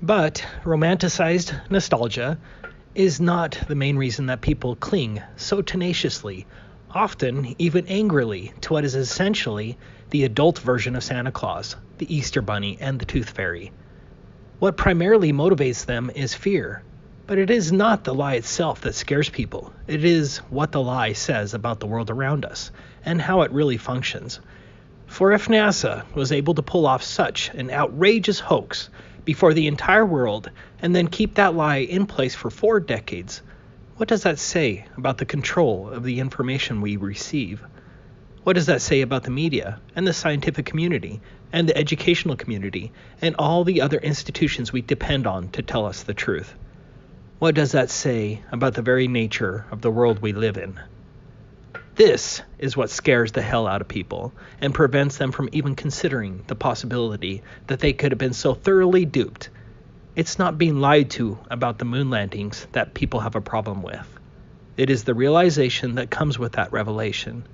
But romanticized nostalgia is not the main reason that people cling so tenaciously, often even angrily, to what is essentially the adult version of Santa Claus, the Easter Bunny, and the Tooth Fairy. What primarily motivates them is fear, but it is not the lie itself that scares people. It is what the lie says about the world around us and how it really functions. For if NASA was able to pull off such an outrageous hoax before the entire world and then keep that lie in place for 4 decades, what does that say about the control of the information we receive? What does that say about the media and the scientific community and the educational community and all the other institutions we depend on to tell us the truth? What does that say about the very nature of the world we live in? This is what scares the hell out of people and prevents them from even considering the possibility that they could have been so thoroughly duped. It's not being lied to about the moon landings that people have a problem with. It is the realization that comes with that revelation.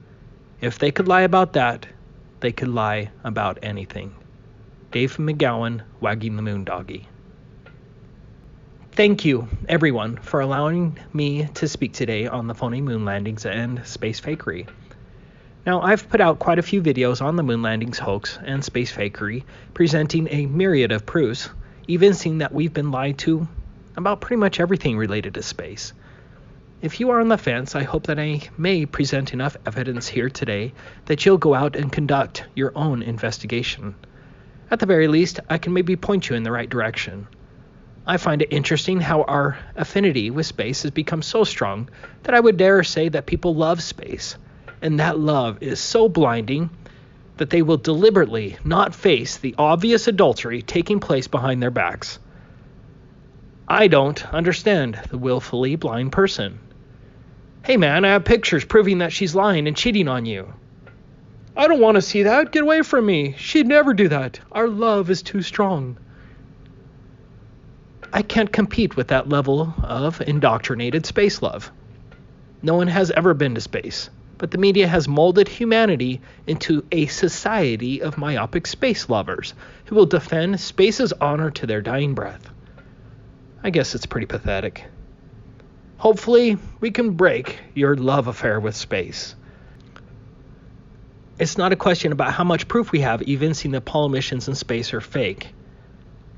If they could lie about that, they could lie about anything. Dave McGowan, Wagging the Moon Doggy. Thank you, everyone, for allowing me to speak today on the phony moon landings and space fakery. Now, I've put out quite a few videos on the moon landings hoax and space fakery, presenting a myriad of proofs, evincing that we've been lied to about pretty much everything related to space. If you are on the fence, I hope that I may present enough evidence here today that you'll go out and conduct your own investigation. At the very least, I can maybe point you in the right direction. I find it interesting how our affinity with space has become so strong that I would dare say that people love space, and that love is so blinding that they will deliberately not face the obvious adultery taking place behind their backs. I don't understand the willfully blind person. Hey man, I have pictures proving that she's lying and cheating on you. I don't want to see that. Get away from me. She'd never do that. Our love is too strong. I can't compete with that level of indoctrinated space love. No one has ever been to space, but the media has molded humanity into a society of myopic space lovers who will defend space's honor to their dying breath. I guess it's pretty pathetic. Hopefully, we can break your love affair with space. It's not a question about how much proof we have evincing that Apollo missions in space are fake.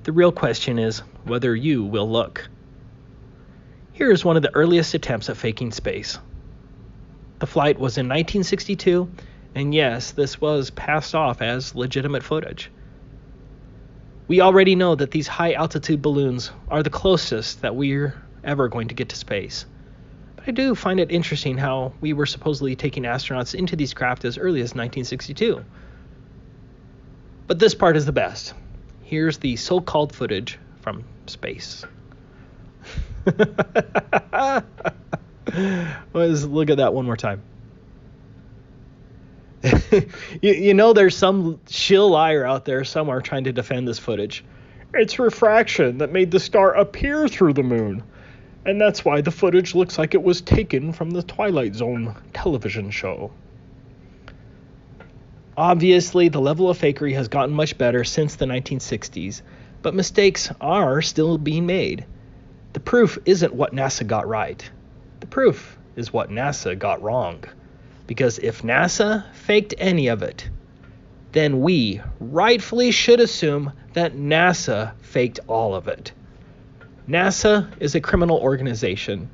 The real question is whether you will look. Here is one of the earliest attempts at faking space. The flight was in 1962, and yes, this was passed off as legitimate footage. We already know that these high-altitude balloons are the closest that we're ever going to get to space. But I do find it interesting how we were supposedly taking astronauts into these craft as early as 1962. But this part is the best. Here's the so-called footage from space. Let's look at that one more time. you know there's some shill liar out there somewhere trying to defend this footage. It's refraction that made the star appear through the moon. And that's why the footage looks like it was taken from the Twilight Zone television show. Obviously, the level of fakery has gotten much better since the 1960s, but mistakes are still being made. The proof isn't what NASA got right. The proof is what NASA got wrong. Because if NASA faked any of it, then we rightfully should assume that NASA faked all of it. NASA is a criminal organization.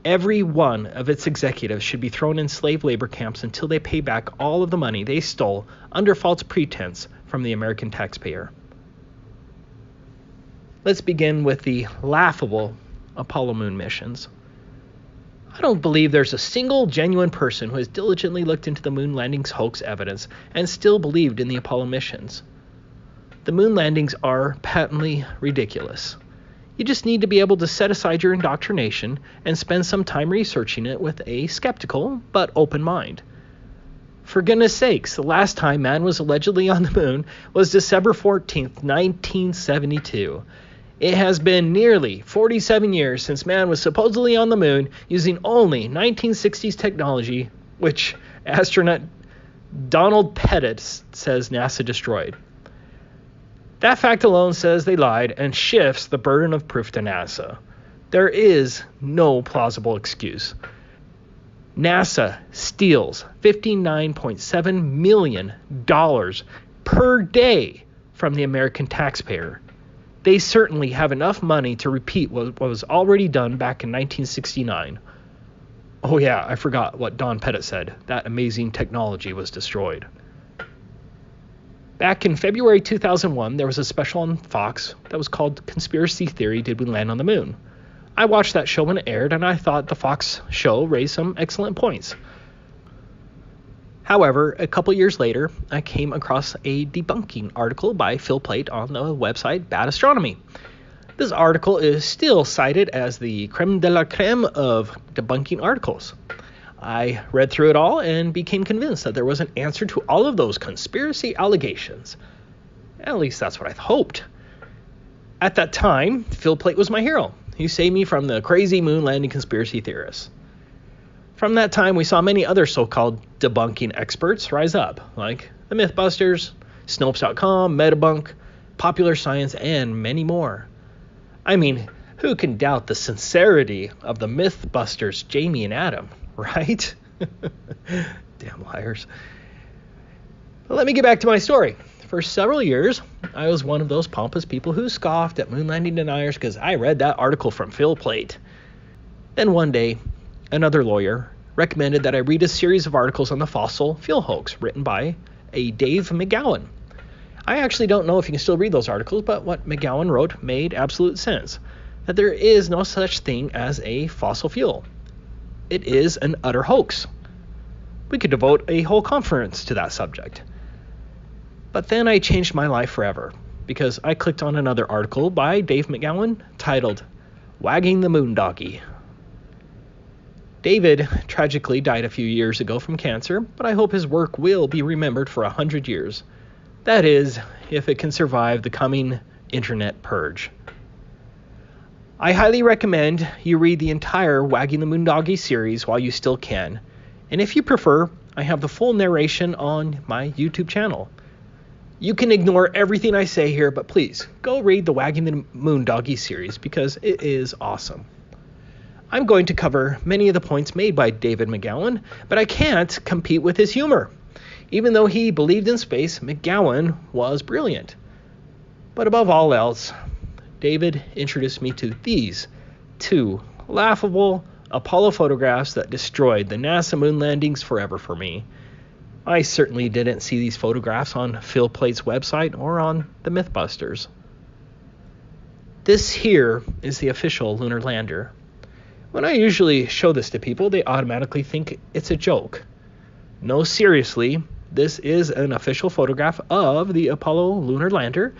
Every one of its executives should be thrown in slave labor camps until they pay back all of the money they stole under false pretense from the American taxpayer. Let's begin with the laughable Apollo moon missions. I don't believe there's a single genuine person who has diligently looked into the moon landings hoax evidence and still believed in the Apollo missions. The moon landings are patently ridiculous. You just need to be able to set aside your indoctrination and spend some time researching it with a skeptical but open mind. For goodness sakes, the last time man was allegedly on the moon was December 14th, 1972. It has been nearly 47 years since man was supposedly on the moon using only 1960s technology, which astronaut Donald Pettit says NASA destroyed. That fact alone says they lied and shifts the burden of proof to NASA. There is no plausible excuse. NASA steals $59.7 million per day from the American taxpayer. They certainly have enough money to repeat what was already done back in 1969. Oh yeah, I forgot what Don Pettit said. That amazing technology was destroyed. Back in February 2001, there was a special on Fox that was called Conspiracy Theory, Did We Land on the Moon? I watched that show when it aired, and I thought the Fox show raised some excellent points. However, a couple years later, I came across a debunking article by Phil Plait on the website Bad Astronomy. This article is still cited as the creme de la creme of debunking articles. I read through it all and became convinced that there was an answer to all of those conspiracy allegations. At least that's what I hoped. At that time, Phil Plait was my hero. He saved me from the crazy moon landing conspiracy theorists. From that time, we saw many other so-called debunking experts rise up, like the Mythbusters, Snopes.com, Metabunk, Popular Science, and many more. I mean, who can doubt the sincerity of the Mythbusters, Jamie and Adam, right? Damn liars. But let me get back to my story. For several years, I was one of those pompous people who scoffed at moon landing deniers because I read that article from Phil Plait. Then one day, another lawyer recommended that I read a series of articles on the fossil fuel hoax written by a Dave McGowan. I actually don't know if you can still read those articles, but what McGowan wrote made absolute sense, that there is no such thing as a fossil fuel. It is an utter hoax. We could devote a whole conference to that subject. But then I changed my life forever, because I clicked on another article by Dave McGowan titled, Wagging the Moon Doggy. David tragically died a few years ago from cancer, but I hope his work will be remembered for 100 years. That is, if it can survive the coming internet purge. I highly recommend you read the entire Wagging the Moon Doggy series while you still can. And if you prefer, I have the full narration on my YouTube channel. You can ignore everything I say here, but please, go read the Wagging the Moon Doggy series because it is awesome. I'm going to cover many of the points made by David McGowan, but I can't compete with his humor. Even though he believed in space, McGowan was brilliant. But above all else, David introduced me to these two laughable Apollo photographs that destroyed the NASA moon landings forever for me. I certainly didn't see these photographs on Phil Plait's website or on the Mythbusters. This here is the official lunar lander. When I usually show this to people, they automatically think it's a joke. No, seriously, this is an official photograph of the Apollo lunar lander,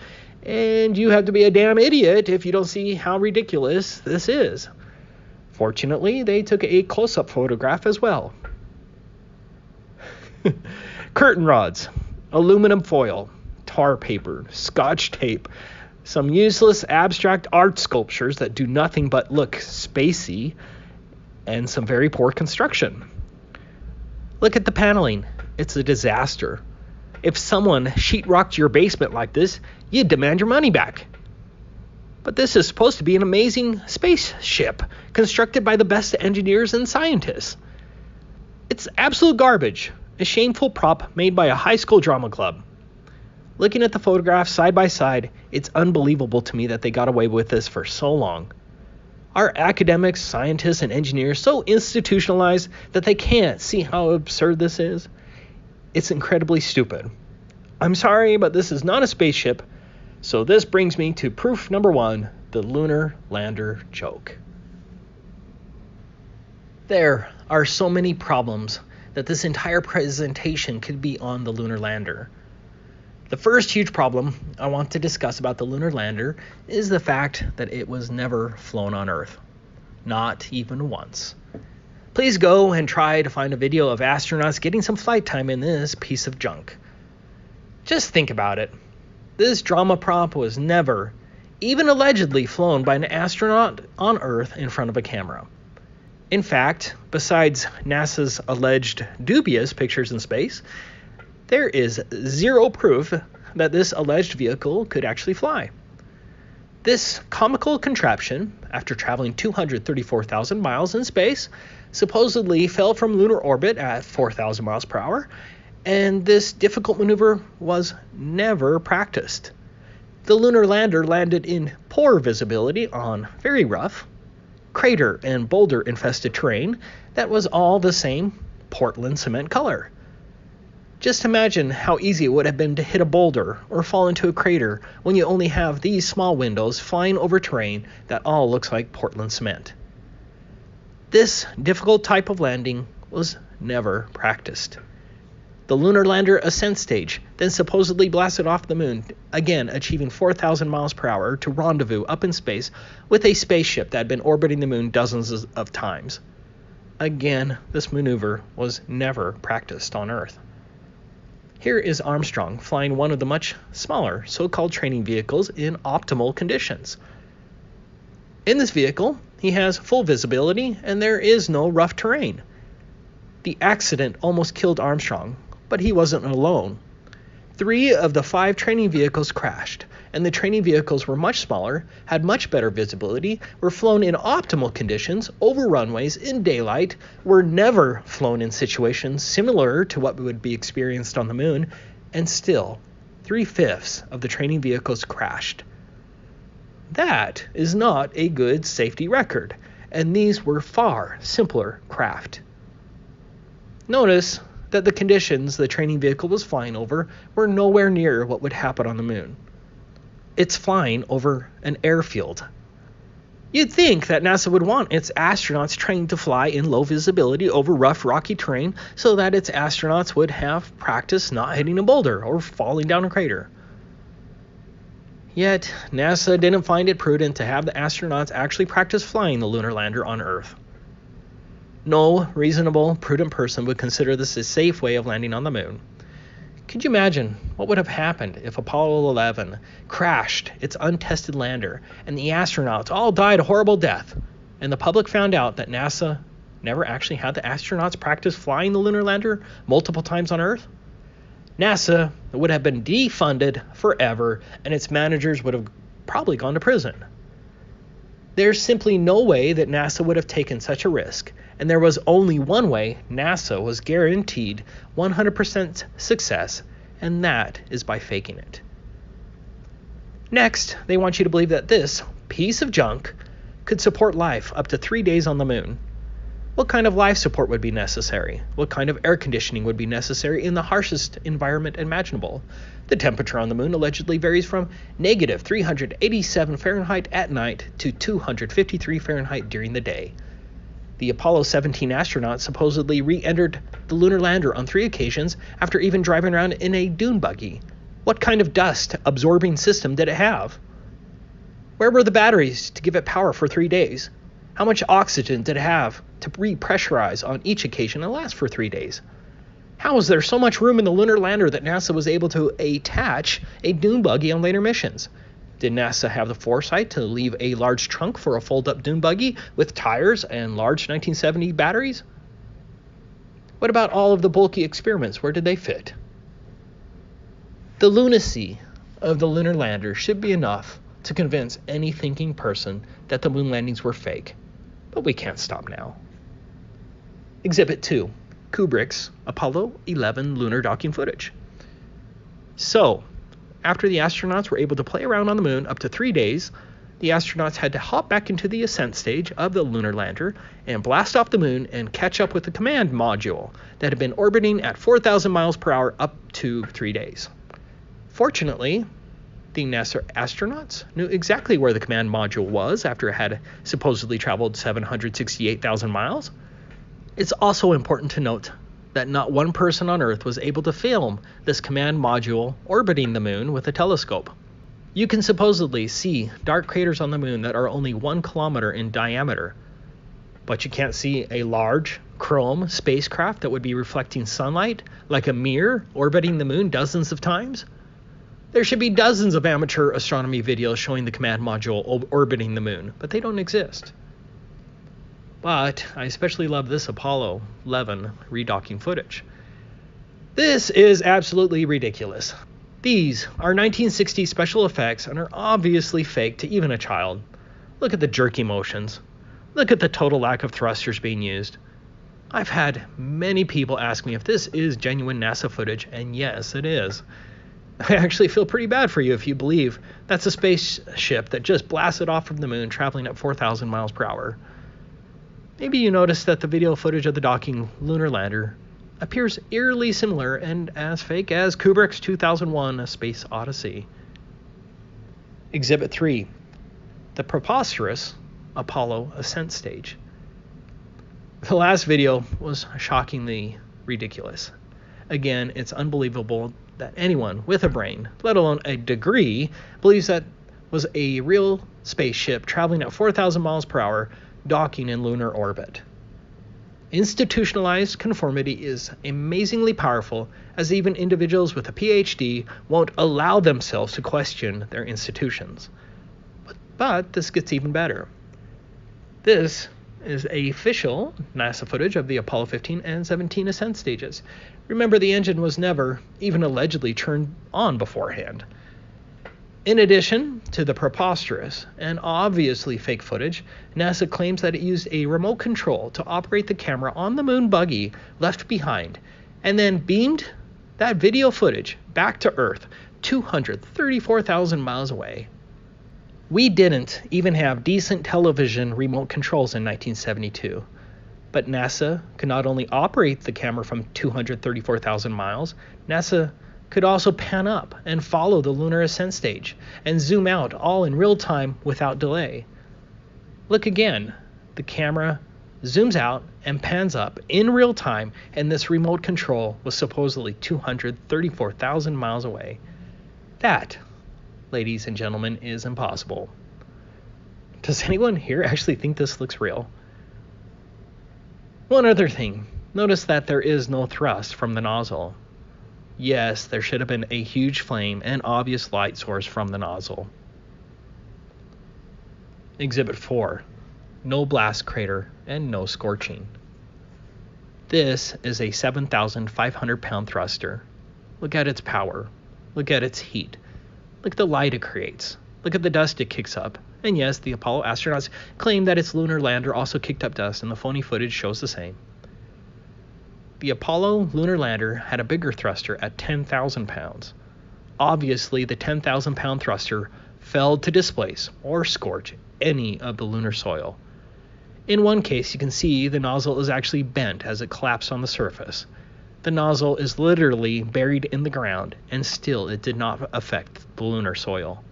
and you have to be a damn idiot if you don't see how ridiculous this is. Fortunately, they took a close-up photograph as well. Curtain rods, aluminum foil, tar paper, scotch tape, some useless abstract art sculptures that do nothing but look spacey, and some very poor construction. Look at the paneling. It's a disaster. If someone sheetrocked your basement like this, you'd demand your money back. But this is supposed to be an amazing spaceship constructed by the best engineers and scientists. It's absolute garbage. A shameful prop made by a high school drama club. Looking at the photographs side by side, it's unbelievable to me that they got away with this for so long. Are academics, scientists, and engineers so institutionalized that they can't see how absurd this is? It's incredibly stupid. I'm sorry, but this is not a spaceship, so this brings me to proof number 1, the lunar lander joke. There are so many problems that this entire presentation could be on the lunar lander. The first huge problem I want to discuss about the lunar lander is the fact that it was never flown on Earth. Not even once. Please go and try to find a video of astronauts getting some flight time in this piece of junk. Just think about it. This drama prop was never, even allegedly, flown by an astronaut on Earth in front of a camera. In fact, besides NASA's alleged dubious pictures in space, there is zero proof that this alleged vehicle could actually fly. This comical contraption, after traveling 234,000 miles in space, supposedly fell from lunar orbit at 4,000 miles per hour, and this difficult maneuver was never practiced. The lunar lander landed in poor visibility on very rough, crater and boulder infested terrain that was all the same Portland cement color. Just imagine how easy it would have been to hit a boulder or fall into a crater when you only have these small windows flying over terrain that all looks like Portland cement. This difficult type of landing was never practiced. The lunar lander ascent stage then supposedly blasted off the moon, again achieving 4,000 miles per hour to rendezvous up in space with a spaceship that had been orbiting the moon dozens of times. Again, this maneuver was never practiced on Earth. Here is Armstrong flying one of the much smaller so-called training vehicles in optimal conditions. In this vehicle, he has full visibility and there is no rough terrain. The accident almost killed Armstrong, but he wasn't alone. 3 of the 5 training vehicles crashed, and the training vehicles were much smaller, had much better visibility, were flown in optimal conditions over runways in daylight, were never flown in situations similar to what would be experienced on the moon, and still 3/5 of the training vehicles crashed. That is not a good safety record, and these were far simpler craft. Notice that the conditions the training vehicle was flying over were nowhere near what would happen on the moon. It's flying over an airfield. You'd think that NASA would want its astronauts trained to fly in low visibility over rough, rocky terrain so that its astronauts would have practice not hitting a boulder or falling down a crater. Yet, NASA didn't find it prudent to have the astronauts actually practice flying the lunar lander on Earth. No reasonable, prudent person would consider this a safe way of landing on the moon. Could you imagine what would have happened if Apollo 11 crashed its untested lander and the astronauts all died a horrible death, and the public found out that NASA never actually had the astronauts practice flying the lunar lander multiple times on Earth? NASA would have been defunded forever, and its managers would have probably gone to prison. There's simply no way that NASA would have taken such a risk, and there was only one way NASA was guaranteed 100% success, and that is by faking it. Next, they want you to believe that this piece of junk could support life up to 3 days on the moon. What kind of life support would be necessary? What kind of air conditioning would be necessary in the harshest environment imaginable? The temperature on the moon allegedly varies from negative 387 Fahrenheit at night to 253 Fahrenheit during the day. The Apollo 17 astronauts supposedly re-entered the lunar lander on 3 occasions after even driving around in a dune buggy. What kind of dust-absorbing system did it have? Where were the batteries to give it power for 3 days? How much oxygen did it have to repressurize on each occasion and last for 3 days? How was there so much room in the lunar lander that NASA was able to attach a dune buggy on later missions? Did NASA have the foresight to leave a large trunk for a fold-up dune buggy with tires and large 1970 batteries? What about all of the bulky experiments? Where did they fit? The lunacy of the lunar lander should be enough to convince any thinking person that the moon landings were fake. But we can't stop now. Exhibit 2. Kubrick's Apollo 11 lunar docking footage. So, after the astronauts were able to play around on the moon up to 3 days, the astronauts had to hop back into the ascent stage of the lunar lander and blast off the moon and catch up with the command module that had been orbiting at 4,000 miles per hour up to 3 days. Fortunately, the NASA astronauts knew exactly where the command module was after it had supposedly traveled 768,000 miles. It's also important to note that not one person on Earth was able to film this command module orbiting the moon with a telescope. You can supposedly see dark craters on the moon that are only 1 kilometer in diameter, but you can't see a large chrome spacecraft that would be reflecting sunlight like a mirror orbiting the moon dozens of times. There should be dozens of amateur astronomy videos showing the command module orbiting the moon, but they don't exist. But I especially love this Apollo 11 redocking footage. This is absolutely ridiculous. These are 1960s special effects and are obviously fake to even a child. Look at the jerky motions. Look at the total lack of thrusters being used. I've had many people ask me if this is genuine NASA footage, and yes, it is. I actually feel pretty bad for you if you believe that's a spaceship that just blasted off from the moon traveling at 4,000 miles per hour. Maybe you noticed that the video footage of the docking lunar lander appears eerily similar and as fake as Kubrick's 2001 A Space Odyssey. Exhibit 3. The preposterous Apollo ascent stage. The last video was shockingly ridiculous. Again, it's unbelievable that anyone with a brain, let alone a degree, believes that was a real spaceship traveling at 4,000 miles per hour docking in lunar orbit. Institutionalized conformity is amazingly powerful, as even individuals with a PhD won't allow themselves to question their institutions. But this gets even better. This is official NASA footage of the Apollo 15 and 17 ascent stages. Remember, the engine was never even allegedly turned on beforehand. In addition to the preposterous and obviously fake footage, NASA claims that it used a remote control to operate the camera on the moon buggy left behind, and then beamed that video footage back to Earth 234,000 miles away. We didn't even have decent television remote controls in 1972, but NASA could not only operate the camera from 234,000 miles, NASA could also pan up and follow the lunar ascent stage and zoom out all in real time without delay. Look again, the camera zooms out and pans up in real time, and this remote control was supposedly 234,000 miles away. That, ladies and gentlemen, is impossible. Does anyone here actually think this looks real? One other thing, notice that there is no thrust from the nozzle. Yes, there should have been a huge flame and obvious light source from the nozzle. Exhibit 4. No blast crater and no scorching. This is a 7,500 pound thruster. Look at its power. Look at its heat. Look at the light it creates. Look at the dust it kicks up. And yes, the Apollo astronauts claim that its lunar lander also kicked up dust, and the phony footage shows the same. The Apollo lunar lander had a bigger thruster at 10,000 pounds. Obviously, the 10,000 pound thruster failed to displace or scorch any of the lunar soil. In one case, you can see the nozzle is actually bent as it collapsed on the surface. The nozzle is literally buried in the ground, and still it did not affect the lunar soil.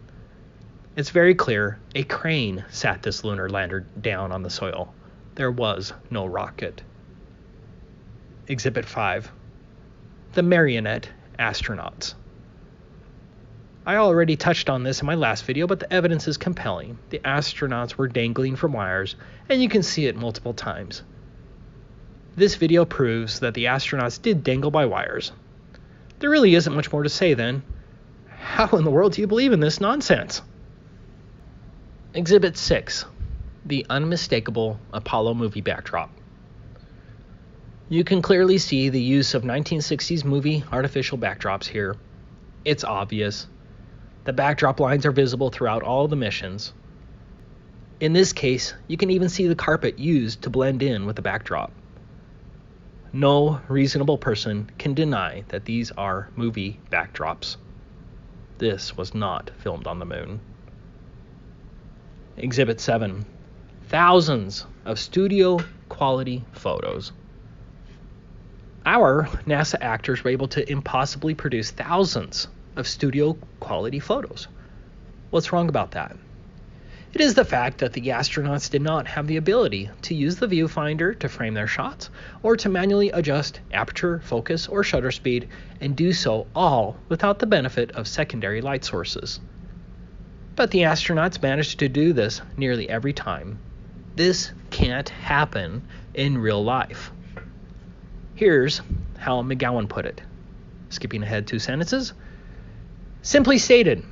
It's very clear a crane sat this lunar lander down on the soil. There was no rocket. Exhibit 5. The marionette astronauts. I already touched on this in my last video, but the evidence is compelling. The astronauts were dangling from wires, and you can see it multiple times. This video proves that the astronauts did dangle by wires. There really isn't much more to say then. How in the world do you believe in this nonsense? Exhibit 6. The unmistakable Apollo movie backdrop. You can clearly see the use of 1960s movie artificial backdrops here. It's obvious. The backdrop lines are visible throughout all the missions. In this case, you can even see the carpet used to blend in with the backdrop. No reasonable person can deny that these are movie backdrops. This was not filmed on the moon. Exhibit 7. Thousands of studio quality photos. Our NASA actors were able to impossibly produce thousands of studio quality photos. What's wrong about that? It is the fact that the astronauts did not have the ability to use the viewfinder to frame their shots, or to manually adjust aperture, focus, or shutter speed, and do so all without the benefit of secondary light sources. But the astronauts managed to do this nearly every time. This can't happen in real life. Here's how McGowan put it, skipping ahead 2 sentences. Simply stated,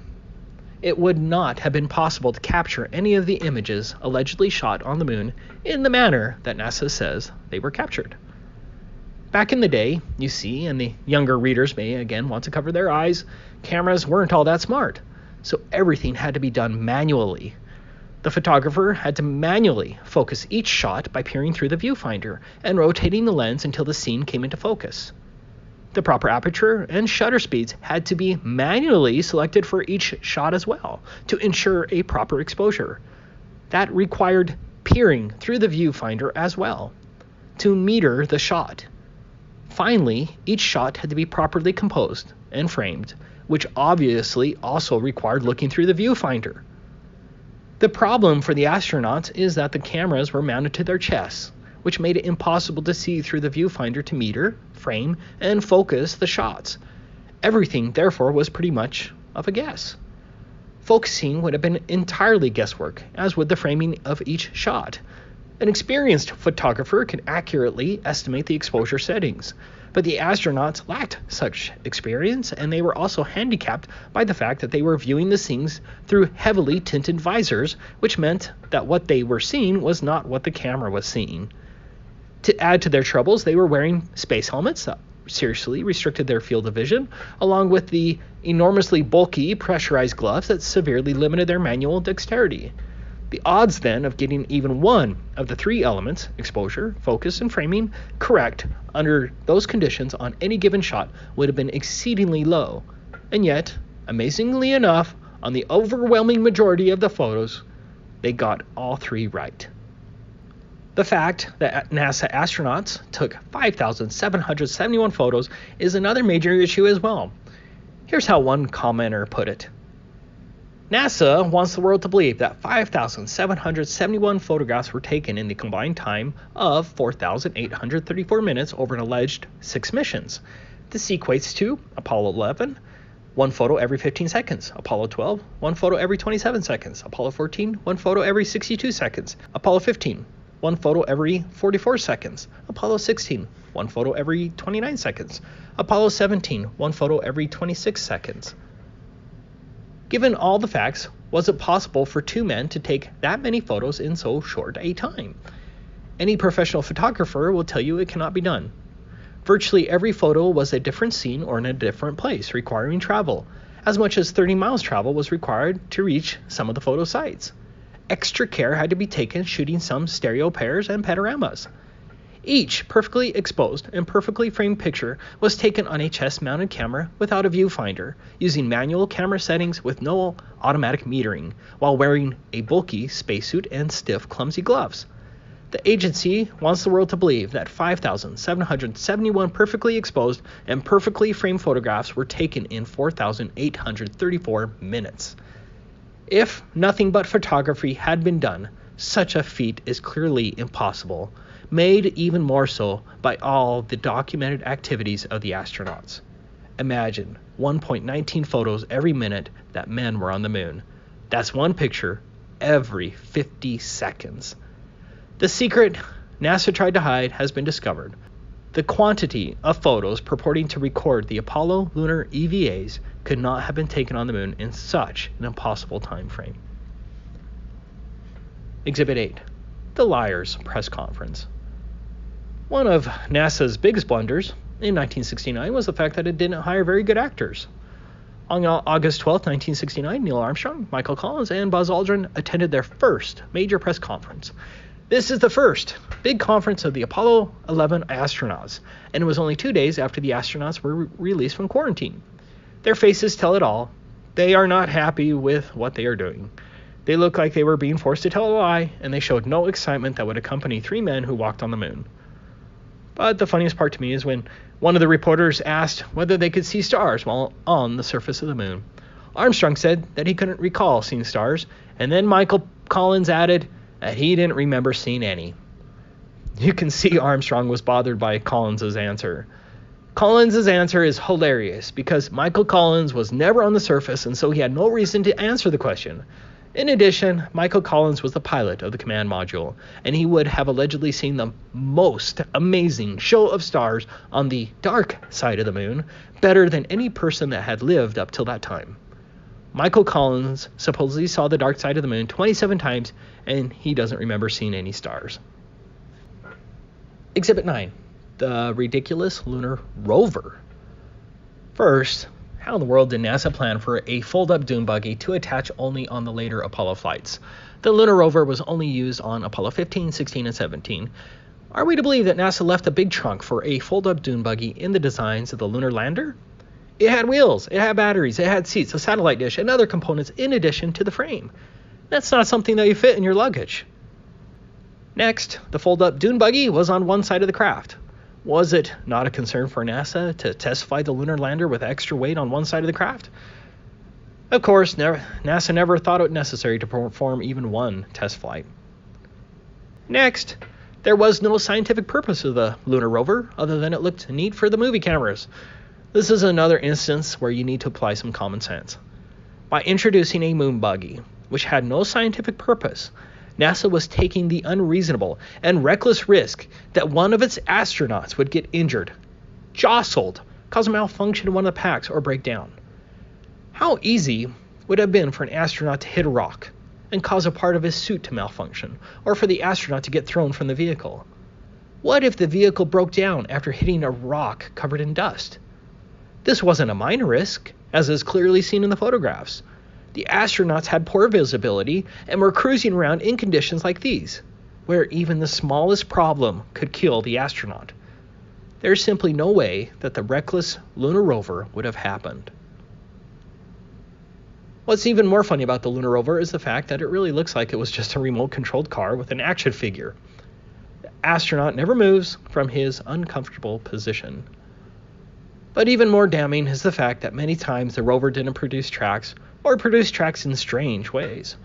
it would not have been possible to capture any of the images allegedly shot on the moon in the manner that NASA says they were captured. Back in the day, you see, and the younger readers may again want to cover their eyes, cameras weren't all that smart, so everything had to be done manually. The photographer had to manually focus each shot by peering through the viewfinder and rotating the lens until the scene came into focus. The proper aperture and shutter speeds had to be manually selected for each shot as well to ensure a proper exposure. That required peering through the viewfinder as well to meter the shot. Finally, each shot had to be properly composed and framed, which obviously also required looking through the viewfinder. The problem for the astronauts is that the cameras were mounted to their chests, which made it impossible to see through the viewfinder to meter, frame, and focus the shots. Everything, therefore, was pretty much of a guess. Focusing would have been entirely guesswork, as would the framing of each shot. An experienced photographer can accurately estimate the exposure settings, but the astronauts lacked such experience, and they were also handicapped by the fact that they were viewing the scenes through heavily tinted visors, which meant that what they were seeing was not what the camera was seeing. To add to their troubles, they were wearing space helmets that seriously restricted their field of vision, along with the enormously bulky pressurized gloves that severely limited their manual dexterity. The odds then of getting even one of the three elements, exposure, focus, and framing, correct under those conditions on any given shot would have been exceedingly low. And yet, amazingly enough, on the overwhelming majority of the photos, they got all three right. The fact that NASA astronauts took 5,771 photos is another major issue as well. Here's how one commenter put it. NASA wants the world to believe that 5,771 photographs were taken in the combined time of 4,834 minutes over an alleged 6 missions. This equates to Apollo 11, one photo every 15 seconds, Apollo 12, one photo every 27 seconds, Apollo 14, one photo every 62 seconds, Apollo 15, one photo every 44 seconds, Apollo 16, one photo every 29 seconds, Apollo 17, one photo every 26 seconds. Given all the facts, was it possible for two men to take that many photos in so short a time? Any professional photographer will tell you it cannot be done. Virtually every photo was a different scene or in a different place, requiring travel. As much as 30 miles travel was required to reach some of the photo sites. Extra care had to be taken shooting some stereo pairs and panoramas. Each perfectly exposed and perfectly framed picture was taken on a chest-mounted camera without a viewfinder, using manual camera settings with no automatic metering, while wearing a bulky spacesuit and stiff, clumsy gloves. The agency wants the world to believe that 5,771 perfectly exposed and perfectly framed photographs were taken in 4,834 minutes. If nothing but photography had been done, such a feat is clearly impossible, made even more so by all the documented activities of the astronauts. Imagine 1.19 photos every minute that men were on the moon. That's one picture every 50 seconds. The secret NASA tried to hide has been discovered. The quantity of photos purporting to record the Apollo lunar EVAs could not have been taken on the moon in such an impossible time frame. Exhibit 8. The Liars Press Conference. One of NASA's biggest blunders in 1969 was the fact that it didn't hire very good actors. On August 12, 1969, Neil Armstrong, Michael Collins, and Buzz Aldrin attended their first major press conference. This is the first big conference of the Apollo 11 astronauts, and it was only 2 days after the astronauts were released from quarantine. Their faces tell it all. They are not happy with what they are doing. They look like they were being forced to tell a lie, and they showed no excitement that would accompany 3 men who walked on the moon. But the funniest part to me is when one of the reporters asked whether they could see stars while on the surface of the moon. Armstrong said that he couldn't recall seeing stars, and then Michael Collins added that he didn't remember seeing any. You can see Armstrong was bothered by Collins' answer. Collins' answer is hilarious because Michael Collins was never on the surface, and so he had no reason to answer the question. In addition, Michael Collins was the pilot of the command module, and he would have allegedly seen the most amazing show of stars on the dark side of the moon, better than any person that had lived up till that time. Michael Collins supposedly saw the dark side of the moon 27 times, and he doesn't remember seeing any stars. Exhibit 9. the ridiculous lunar rover. First, how in the world did NASA plan for a fold-up dune buggy to attach only on the later Apollo flights? The lunar rover was only used on Apollo 15, 16, and 17. Are we to believe that NASA left a big trunk for a fold-up dune buggy in the designs of the lunar lander? It had wheels, it had batteries, it had seats, a satellite dish, and other components in addition to the frame. That's not something that you fit in your luggage. Next, the fold-up dune buggy was on one side of the craft. Was it not a concern for NASA to test fly the lunar lander with extra weight on one side of the craft? Of course, NASA never thought it necessary to perform even one test flight. Next, there was no scientific purpose of the lunar rover other than it looked neat for the movie cameras. This is another instance where you need to apply some common sense. By introducing a moon buggy, which had no scientific purpose, NASA was taking the unreasonable and reckless risk that one of its astronauts would get injured, jostled, cause a malfunction in one of the packs, or break down. How easy would it have been for an astronaut to hit a rock and cause a part of his suit to malfunction, or for the astronaut to get thrown from the vehicle? What if the vehicle broke down after hitting a rock covered in dust? This wasn't a minor risk, as is clearly seen in the photographs. The astronauts had poor visibility and were cruising around in conditions like these, where even the smallest problem could kill the astronaut. There's simply no way that the reckless lunar rover would have happened. What's even more funny about the lunar rover is the fact that it really looks like it was just a remote-controlled car with an action figure. The astronaut never moves from his uncomfortable position. But even more damning is the fact that many times the rover didn't produce tracks, or produce tracks in strange ways.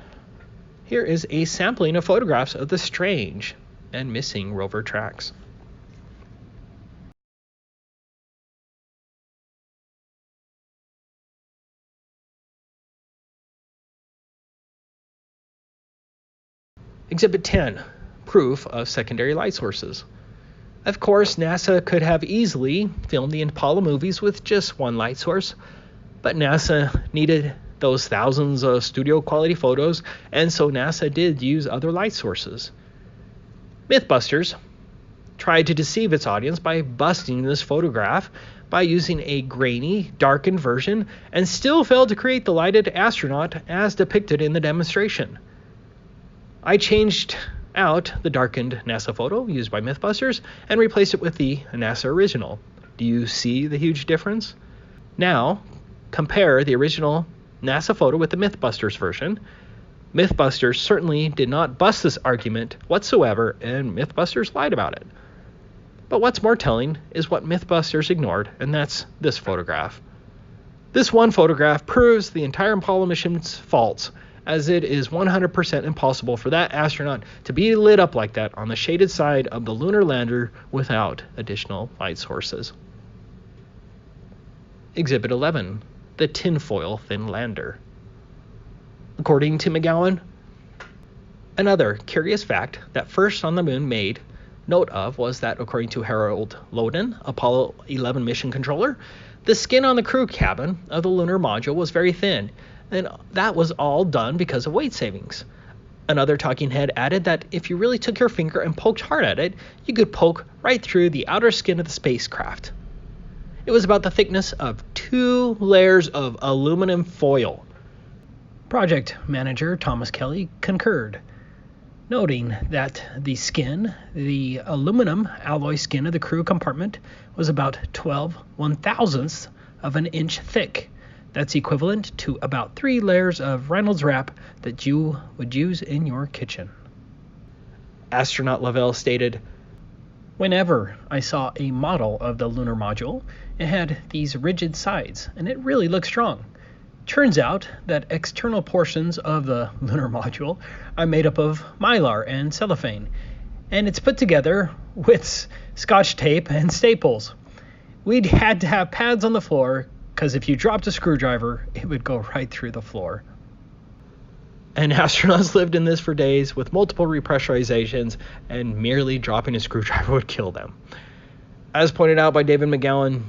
Here is a sampling of photographs of the strange and missing rover tracks. Exhibit 10, proof of secondary light sources. Of course, NASA could have easily filmed the Apollo movies with just one light source, but NASA needed those thousands of studio quality photos, and so NASA did use other light sources. Mythbusters tried to deceive its audience by busting this photograph by using a grainy, darkened version, and still failed to create the lighted astronaut as depicted in the demonstration. I changed out the darkened NASA photo used by Mythbusters and replaced it with the NASA original. Do you see the huge difference? Now, compare the original NASA photo with the Mythbusters version. Mythbusters certainly did not bust this argument whatsoever, and Mythbusters lied about it. But what's more telling is what Mythbusters ignored, and that's this photograph. This one photograph proves the entire Apollo mission's false, as it is 100% impossible for that astronaut to be lit up like that on the shaded side of the lunar lander without additional light sources. Exhibit 11, the tinfoil thin lander. According to McGowan, another curious fact that first on the moon made note of was that, according to Harold Loden, Apollo 11 mission controller, the skin on the crew cabin of the lunar module was very thin, and that was all done because of weight savings. Another talking head added that if you really took your finger and poked hard at it, you could poke right through the outer skin of the spacecraft. It was about the thickness of 2 layers of aluminum foil. Project manager Thomas Kelly concurred, noting that the aluminum alloy skin of the crew compartment was about 12 1/1000ths of an inch thick. That's equivalent to about 3 layers of Reynolds wrap that you would use in your kitchen. Astronaut Lavelle stated, "Whenever I saw a model of the lunar module, it had these rigid sides, and it really looked strong. Turns out that external portions of the lunar module are made up of mylar and cellophane, and it's put together with scotch tape and staples. We'd had to have pads on the floor, because if you dropped a screwdriver, it would go right through the floor." And astronauts lived in this for days with multiple repressurizations, and merely dropping a screwdriver would kill them. As pointed out by David McGowan,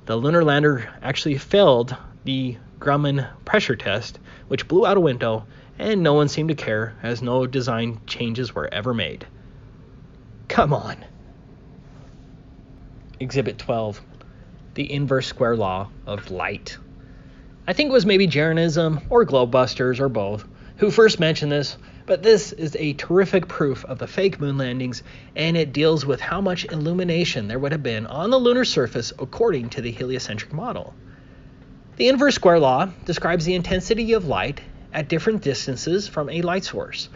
the lunar lander actually failed the Grumman pressure test, which blew out a window, and no one seemed to care, as no design changes were ever made. Come on. Exhibit 12, the inverse square law of light. I think it was maybe Jeranism or Globebusters or both who first mentioned this, but this is a terrific proof of the fake moon landings, and it deals with how much illumination there would have been on the lunar surface according to the heliocentric model. The inverse square law describes the intensity of light at different distances from a light source.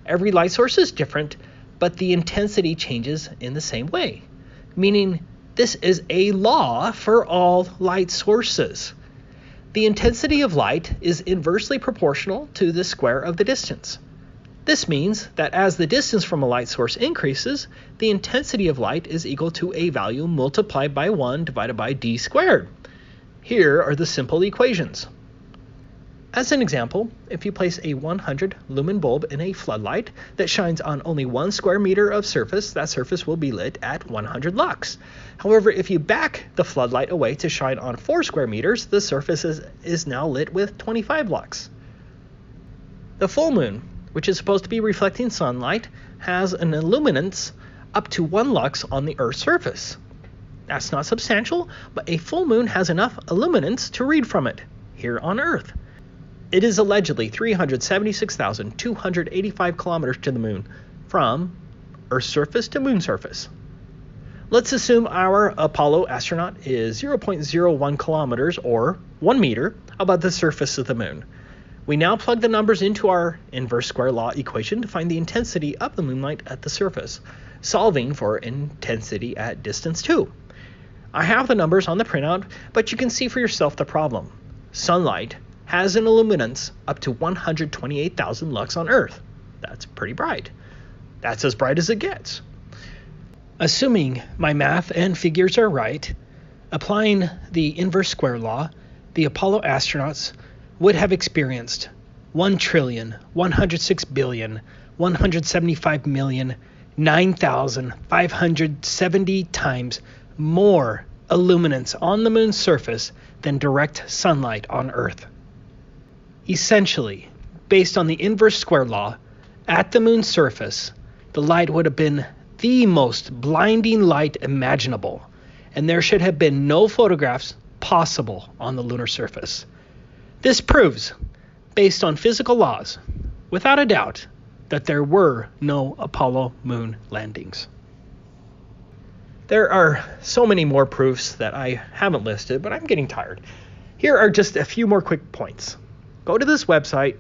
Every light source is different, but the intensity changes in the same way, meaning this is a law for all light sources. The intensity of light is inversely proportional to the square of the distance. This means that as the distance from a light source increases, the intensity of light is equal to a value multiplied by 1 divided by d squared. Here are the simple equations. As an example, if you place a 100 lumen bulb in a floodlight that shines on only 1 square meter of surface, that surface will be lit at 100 lux. However, if you back the floodlight away to shine on 4 square meters, the surface is now lit with 25 lux. The full moon, which is supposed to be reflecting sunlight, has an illuminance up to 1 lux on the Earth's surface. That's not substantial, but a full moon has enough illuminance to read from it here on Earth. It is allegedly 376,285 kilometers to the moon, from Earth's surface to moon surface. Let's assume our Apollo astronaut is 0.01 kilometers, or 1 meter, above the surface of the moon. We now plug the numbers into our inverse square law equation to find the intensity of the moonlight at the surface, solving for intensity at distance 2. I have the numbers on the printout, but you can see for yourself the problem. Sunlight has an illuminance up to 128,000 lux on Earth. That's pretty bright. That's as bright as it gets. Assuming my math and figures are right, applying the inverse square law, the Apollo astronauts would have experienced 1,106,175,009,570 times more illuminance on the moon's surface than direct sunlight on Earth. Essentially, based on the inverse square law, at the moon's surface, the light would have been the most blinding light imaginable, and there should have been no photographs possible on the lunar surface. This proves, based on physical laws, without a doubt, that there were no Apollo moon landings. There are so many more proofs that I haven't listed, but I'm getting tired. Here are just a few more quick points. Go to this website,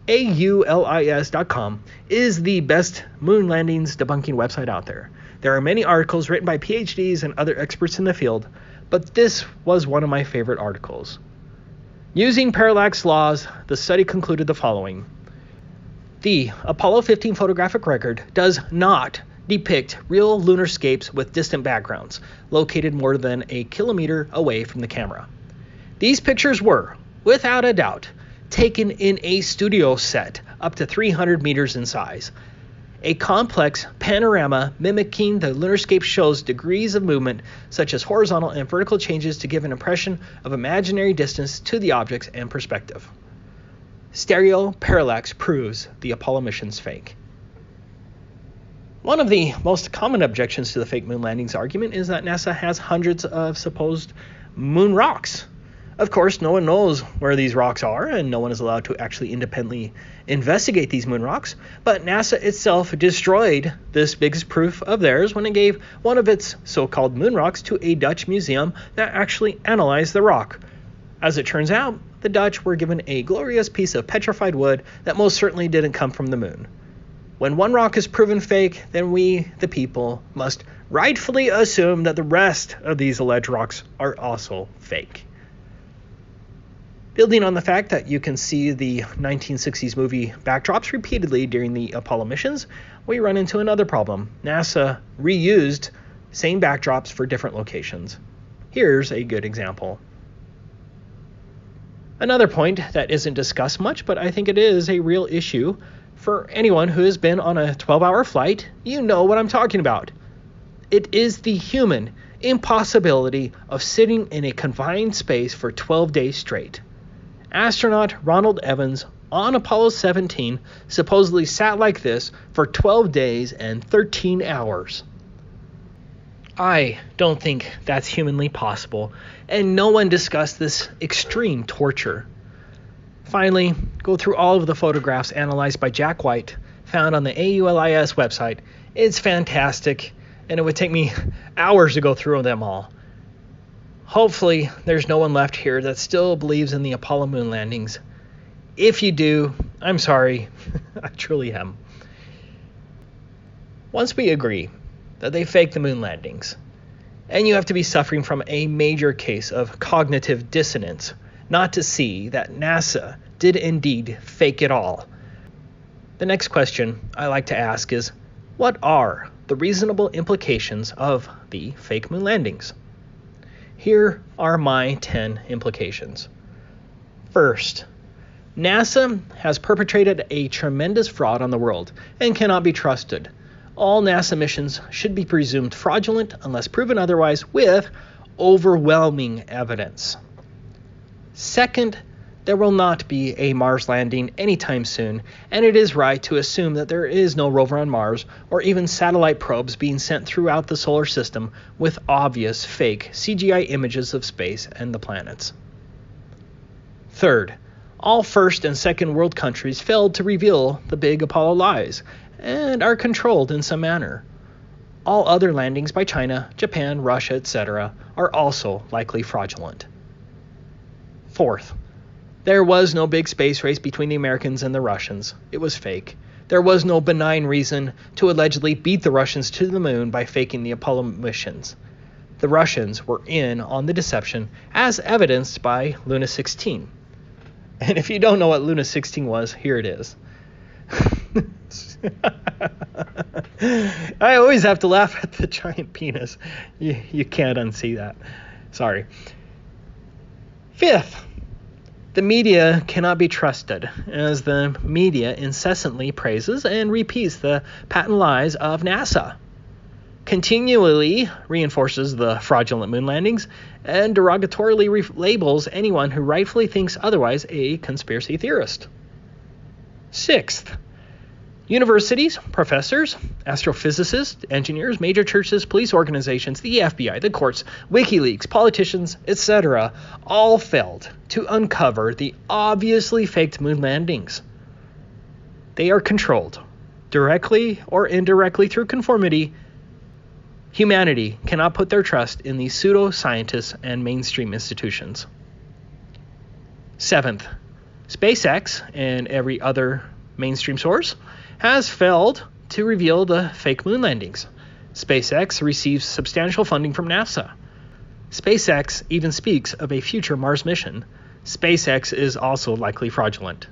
aulis.com, is the best moon landings debunking website out there. There are many articles written by PhDs and other experts in the field, but this was one of my favorite articles. Using parallax laws, the study concluded the following. The Apollo 15 photographic record does not depict real lunarscapes with distant backgrounds, located more than a kilometer away from the camera. These pictures were, without a doubt, taken in a studio set up to 300 meters in size. A complex panorama mimicking the lunarscape shows degrees of movement, such as horizontal and vertical changes, to give an impression of imaginary distance to the objects and perspective. Stereo parallax proves the Apollo mission's fake. One of the most common objections to the fake moon landings argument is that NASA has hundreds of supposed moon rocks. Of course, no one knows where these rocks are, and no one is allowed to actually independently investigate these moon rocks, but NASA itself destroyed this biggest proof of theirs when it gave one of its so-called moon rocks to a Dutch museum that actually analyzed the rock. As it turns out, the Dutch were given a glorious piece of petrified wood that most certainly didn't come from the moon. When one rock is proven fake, then we, the people, must rightfully assume that the rest of these alleged rocks are also fake. Building on the fact that you can see the 1960s movie backdrops repeatedly during the Apollo missions, we run into another problem. NASA reused same backdrops for different locations. Here's a good example. Another point that isn't discussed much, but I think it is a real issue for anyone who has been on a 12-hour flight, you know what I'm talking about. It is the human impossibility of sitting in a confined space for 12 days straight. Astronaut Ronald Evans on Apollo 17 supposedly sat like this for 12 days and 13 hours. I don't think that's humanly possible, and no one discussed this extreme torture. Finally, go through all of the photographs analyzed by Jack White, found on the AULIS website. It's fantastic, and it would take me hours to go through them all. Hopefully, there's no one left here that still believes in the Apollo moon landings. If you do, I'm sorry. I truly am. Once we agree that they faked the moon landings, and you have to be suffering from a major case of cognitive dissonance not to see that NASA did indeed fake it all, the next question I like to ask is, what are the reasonable implications of the fake moon landings? Here are my 10 implications. First, NASA has perpetrated a tremendous fraud on the world and cannot be trusted. All NASA missions should be presumed fraudulent unless proven otherwise with overwhelming evidence. Second, there will not be a Mars landing anytime soon, and it is right to assume that there is no rover on Mars or even satellite probes being sent throughout the solar system with obvious fake CGI images of space and the planets. Third, all first and second world countries failed to reveal the big Apollo lies and are controlled in some manner. All other landings by China, Japan, Russia, etc. are also likely fraudulent. Fourth, there was no big space race between the Americans and the Russians. It was fake. There was no benign reason to allegedly beat the Russians to the moon by faking the Apollo missions. The Russians were in on the deception, as evidenced by Luna 16. And if you don't know what Luna 16 was, here it is. I always have to laugh at the giant penis. You can't unsee that. Sorry. Fifth, the media cannot be trusted, as the media incessantly praises and repeats the patent lies of NASA, continually reinforces the fraudulent moon landings, and derogatorily labels anyone who rightfully thinks otherwise a conspiracy theorist. Sixth, universities, professors, astrophysicists, engineers, major churches, police organizations, the FBI, the courts, WikiLeaks, politicians, etc. all failed to uncover the obviously faked moon landings. They are controlled, directly or indirectly through conformity. Humanity cannot put their trust in these pseudo-scientists and mainstream institutions. Seventh, SpaceX and every other mainstream source has failed to reveal the fake moon landings. SpaceX receives substantial funding from NASA. SpaceX even speaks of a future Mars mission. SpaceX is also likely fraudulent.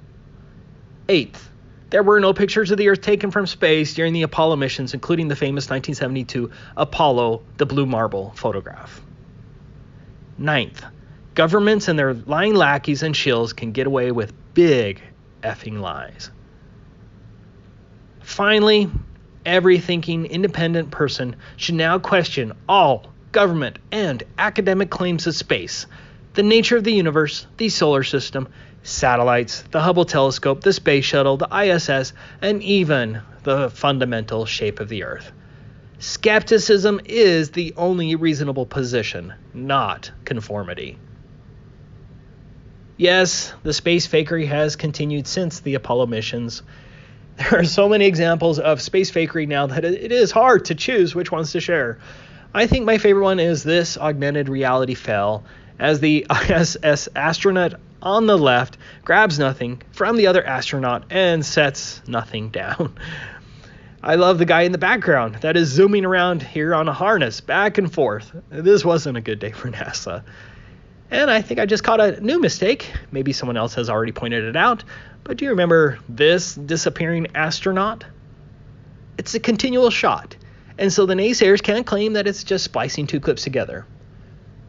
Eighth, there were no pictures of the Earth taken from space during the Apollo missions, including the famous 1972 Apollo, the blue marble photograph. Ninth, governments and their lying lackeys and shills can get away with big effing lies. Finally, every thinking independent person should now question all government and academic claims of space, the nature of the universe, the solar system, satellites, the Hubble telescope, the space shuttle, the ISS, and even the fundamental shape of the Earth. Skepticism is the only reasonable position, not conformity. Yes, the space fakery has continued since the Apollo missions. There are so many examples of space fakery now that it is hard to choose which ones to share. I think my favorite one is this augmented reality fail, as the ISS astronaut on the left grabs nothing from the other astronaut and sets nothing down. I love the guy in the background that is zooming around here on a harness back and forth. This wasn't a good day for NASA. And I think I just caught a new mistake. Maybe someone else has already pointed it out. But do you remember this disappearing astronaut? It's a continual shot. And so the naysayers can't claim that it's just splicing two clips together.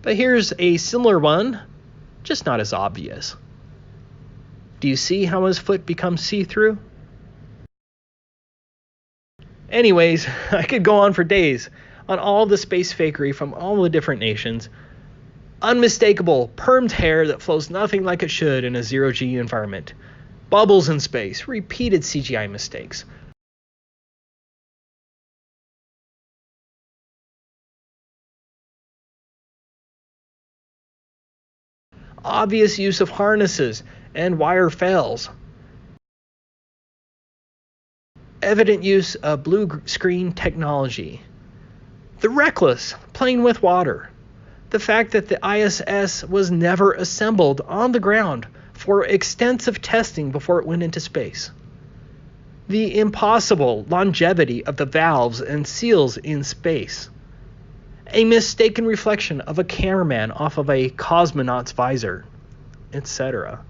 But here's a similar one, just not as obvious. Do you see how his foot becomes see-through? Anyways, I could go on for days on all the space fakery from all the different nations. Unmistakable, permed hair that flows nothing like it should in a zero-G environment. Bubbles in space, repeated CGI mistakes. obvious use of harnesses and wire fails, evident use of blue screen technology, the reckless playing with water, the fact that the ISS was never assembled on the ground for extensive testing before it went into space, the impossible longevity of the valves and seals in space, a mistaken reflection of a cameraman off of a cosmonaut's visor, etc.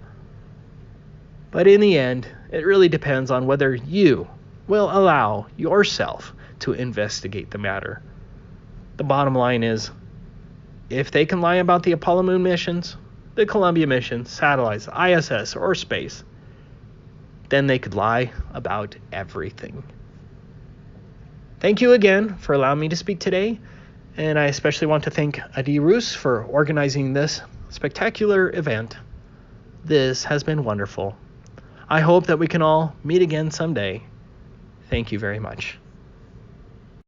But in the end, it really depends on whether you will allow yourself to investigate the matter. The bottom line is, if they can lie about the Apollo moon missions, the Columbia mission, satellites, ISS, or space, then they could lie about everything. Thank you again for allowing me to speak today, and I especially want to thank Adi Roos for organizing this spectacular event. This has been wonderful. I hope that we can all meet again someday. Thank you very much.